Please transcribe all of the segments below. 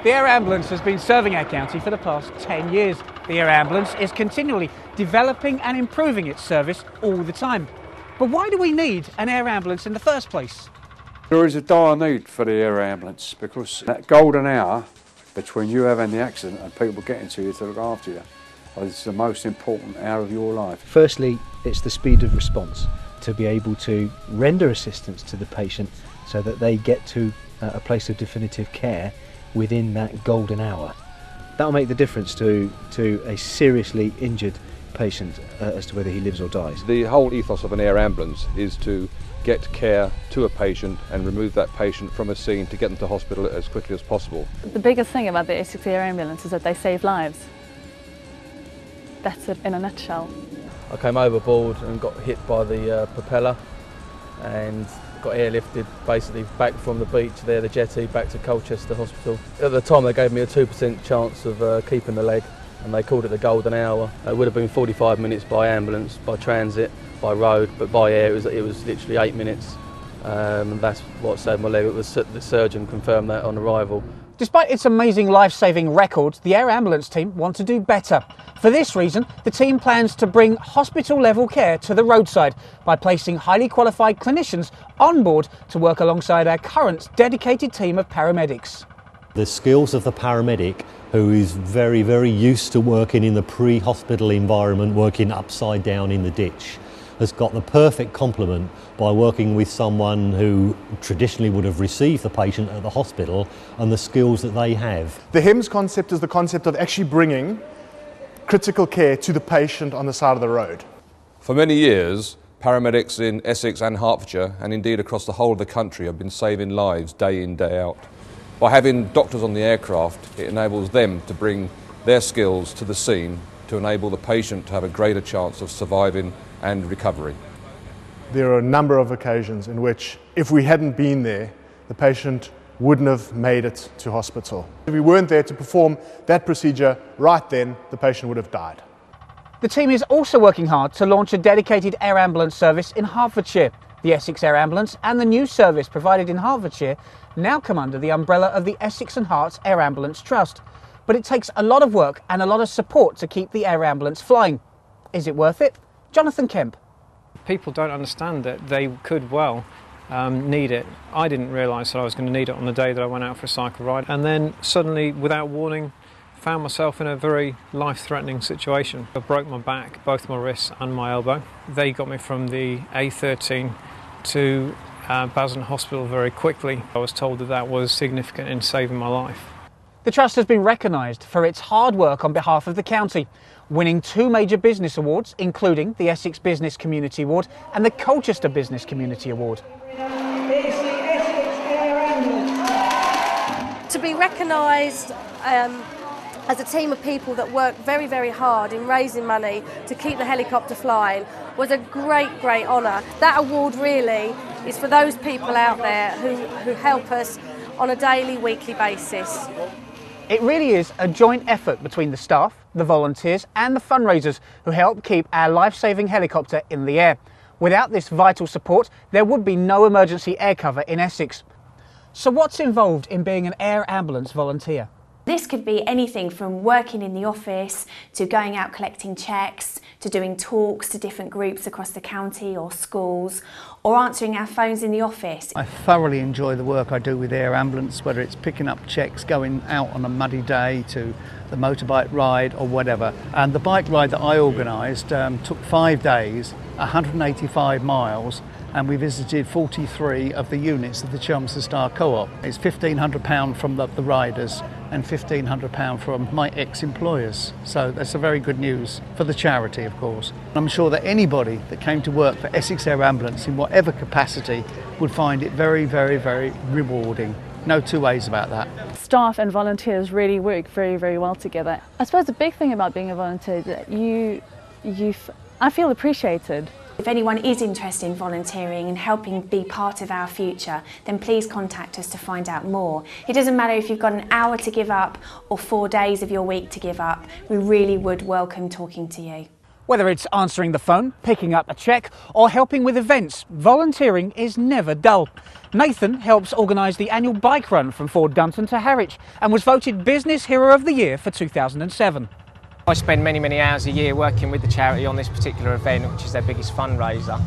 The air ambulance has been serving our county for the past 10 years. The air ambulance is continually developing and improving its service all the time. But why do we need an air ambulance in the first place? There is a dire need for the air ambulance because that golden hour between you having the accident and people getting to you to look after you is the most important hour of your life. Firstly, it's the speed of response, to be able to render assistance to the patient so that they get to a place of definitive care within that golden hour. That will make the difference to a seriously injured patient as to whether he lives or dies. The whole ethos of an air ambulance is to get care to a patient and remove that patient from a scene to get them to hospital as quickly as possible. The biggest thing about the Essex air ambulance is that they save lives. That's it in a nutshell. I came overboard and got hit by the propeller and got airlifted basically back from the beach there, the jetty, back to Colchester Hospital. At the time they gave me a 2% chance of keeping the leg, and they called it the golden hour. It would have been 45 minutes by ambulance, by transit, by road, but by air it was literally 8 minutes. And that's what saved my leg. It was the surgeon confirmed that on arrival. Despite its amazing life-saving record, the air ambulance team want to do better. For this reason, the team plans to bring hospital-level care to the roadside by placing highly qualified clinicians on board to work alongside our current dedicated team of paramedics. The skills of the paramedic, who is very, very used to working in the pre-hospital environment, working upside down in the ditch, has got the perfect complement by working with someone who traditionally would have received the patient at the hospital and the skills that they have. The HIMS concept is the concept of actually bringing critical care to the patient on the side of the road. For many years, paramedics in Essex and Hertfordshire, and indeed across the whole of the country, have been saving lives day in, day out. By having doctors on the aircraft, it enables them to bring their skills to the scene to enable the patient to have a greater chance of surviving and recovery. There are a number of occasions in which, if we hadn't been there, the patient wouldn't have made it to hospital. If we weren't there to perform that procedure right then, the patient would have died. The team is also working hard to launch a dedicated air ambulance service in Hertfordshire. The Essex Air Ambulance and the new service provided in Hertfordshire now come under the umbrella of the Essex and Herts Air Ambulance Trust. But it takes a lot of work and a lot of support to keep the air ambulance flying. Is it worth it? Jonathan Kemp. People don't understand that they could well need it. I didn't realise that I was going to need it on the day that I went out for a cycle ride, and then suddenly, without warning, found myself in a very life-threatening situation. I broke my back, both my wrists and my elbow. They got me from the A13 to Basildon Hospital very quickly. I was told that that was significant in saving my life. The Trust has been recognised for its hard work on behalf of the county, winning 2 major business awards, including the Essex Business Community Award and the Colchester Business Community Award. To be recognised as a team of people that work very, very hard in raising money to keep the helicopter flying was a great, great honour. That award really is for those people out there who help us on a daily, weekly basis. It really is a joint effort between the staff, the volunteers and the fundraisers who help keep our life-saving helicopter in the air. Without this vital support, there would be no emergency air cover in Essex. So what's involved in being an air ambulance volunteer? This could be anything from working in the office to going out collecting checks, to doing talks to different groups across the county or schools, or answering our phones in the office. I thoroughly enjoy the work I do with Air Ambulance, whether it's picking up checks, going out on a muddy day to the motorbike ride or whatever. And the bike ride that I organised took 5 days, 185 miles, and we visited 43 of the units of the Chelmsford Star Co-op. It's £1,500 from the riders and £1,500 from my ex-employers. So that's a very good news for the charity, of course. I'm sure that anybody that came to work for Essex Air Ambulance in whatever capacity would find it very, very, very rewarding. No two ways about that. Staff and volunteers really work very, very well together. I suppose the big thing about being a volunteer is that I feel appreciated. If anyone is interested in volunteering and helping be part of our future, then please contact us to find out more. It doesn't matter if you've got an hour to give up or 4 days of your week to give up, we really would welcome talking to you. Whether it's answering the phone, picking up a cheque or helping with events, volunteering is never dull. Nathan helps organise the annual bike run from Fort Dunton to Harwich and was voted Business Hero of the Year for 2007. I spend many hours a year working with the charity on this particular event, which is their biggest fundraiser.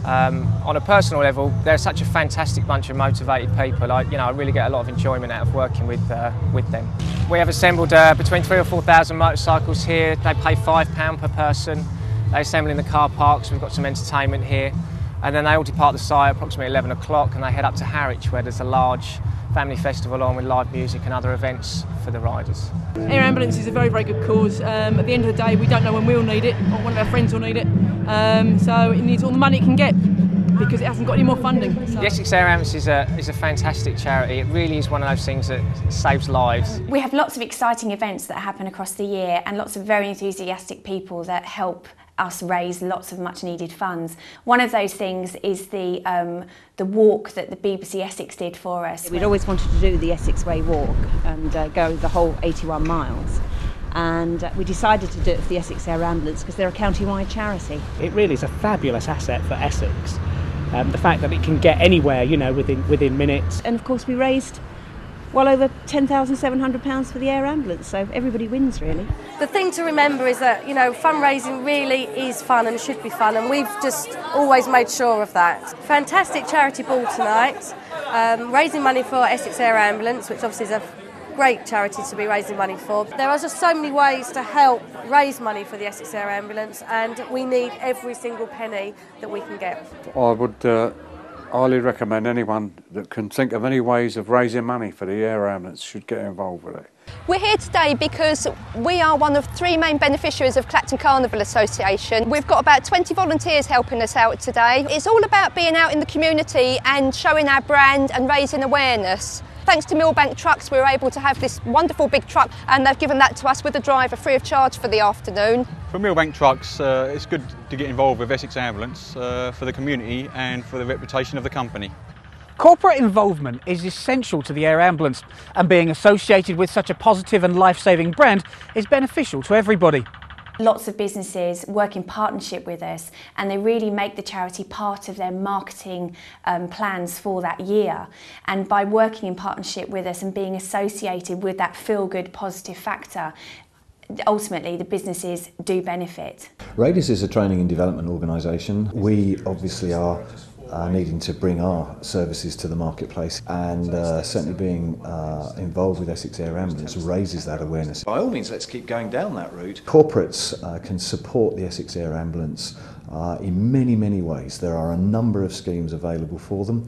On a personal level, they're such a fantastic bunch of motivated people. I really get a lot of enjoyment out of working with them. We have assembled between 3,000 or 4,000 motorcycles here. They pay £5 per person. They assemble in the car parks. We've got some entertainment here, and then they all depart the site at approximately 11 o'clock, and they head up to Harwich, where there's a large family festival on with live music and other events for the riders. Air ambulance is a very good cause. At the end of the day, we don't know when we'll need it or one of our friends will need it. So it needs all the money it can get because it hasn't got any more funding. So. The Essex Air Ambulance is a fantastic charity. It really is one of those things that saves lives. We have lots of exciting events that happen across the year and lots of very enthusiastic people that help us raise lots of much needed funds. One of those things is the walk that the BBC Essex did for us. We'd always wanted to do the Essex Way walk and go the whole 81 miles. And we decided to do it for the Essex Air Ambulance because they're a county-wide charity. It really is a fabulous asset for Essex. The fact that it can get anywhere, within minutes. And of course we raised well over £10,700 for the air ambulance, so everybody wins really. The thing to remember is that, fundraising really is fun and should be fun, and we've just always made sure of that. Fantastic charity ball tonight, raising money for Essex Air Ambulance, which obviously is a great charity to be raising money for. There are just so many ways to help raise money for the Essex Air Ambulance, and we need every single penny that we can get. I would highly recommend anyone that can think of any ways of raising money for the air ambulance should get involved with it. We're here today because we are one of 3 main beneficiaries of Clacton Carnival Association. We've got about 20 volunteers helping us out today. It's all about being out in the community and showing our brand and raising awareness. Thanks to Millbank Trucks, we were able to have this wonderful big truck, and they've given that to us with a driver free of charge for the afternoon. For Millbank Trucks, it's good to get involved with Essex Ambulance for the community and for the reputation of the company. Corporate involvement is essential to the air ambulance, and being associated with such a positive and life-saving brand is beneficial to everybody. Lots of businesses work in partnership with us, and they really make the charity part of their marketing plans for that year. And by working in partnership with us and being associated with that feel-good positive factor, ultimately the businesses do benefit. Radius is a training and development organisation. We obviously are needing to bring our services to the marketplace, and certainly being involved with Essex Air Ambulance raises that awareness. By all means, let's keep going down that route. Corporates can support the Essex Air Ambulance in many ways. There are a number of schemes available for them,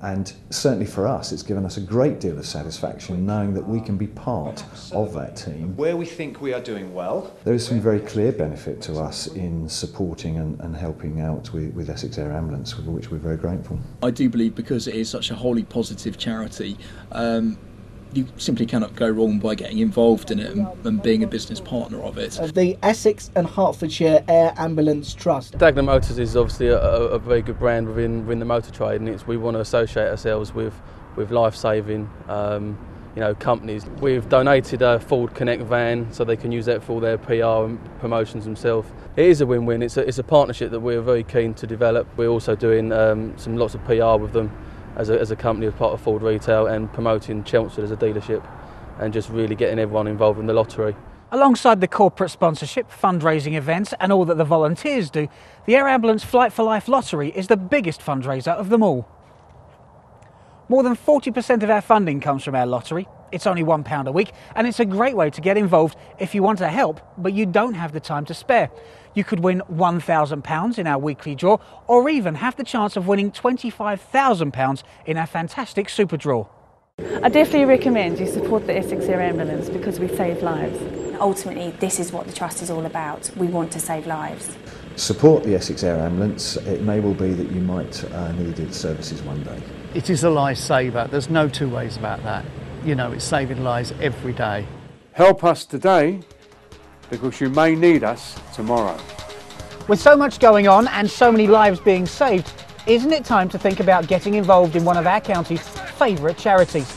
and certainly for us it's given us a great deal of satisfaction knowing that we can be part of that team. Where we think we are doing well, there is some very clear benefit to us in supporting and helping out with Essex Air Ambulance, for which we're very grateful. I do believe because it is such a wholly positive charity, you simply cannot go wrong by getting involved in it and being a business partner of it. The Essex and Hertfordshire Air Ambulance Trust. Dagenham Motors is obviously a very good brand within the motor trade, and we want to associate ourselves with life-saving companies. We've donated a Ford Connect van so they can use that for all their PR and promotions themselves. It is a win-win. It's a partnership that we're very keen to develop. We're also doing lots of PR with them as a company, as part of Ford Retail, and promoting Chelmsford as a dealership, and just really getting everyone involved in the lottery. Alongside the corporate sponsorship, fundraising events and all that the volunteers do, the Air Ambulance Flight for Life lottery is the biggest fundraiser of them all. More than 40% of our funding comes from our lottery. It's only £1 a week, and it's a great way to get involved if you want to help but you don't have the time to spare. You could win £1,000 in our weekly draw, or even have the chance of winning £25,000 in our fantastic super draw. I definitely recommend you support the Essex Air Ambulance because we save lives. Ultimately, this is what the Trust is all about. We want to save lives. Support the Essex Air Ambulance. It may well be that you might need its services one day. It is a lifesaver. There's no two ways about that. It's saving lives every day. Help us today, because you may need us tomorrow. With so much going on and so many lives being saved, isn't it time to think about getting involved in one of our county's favourite charities?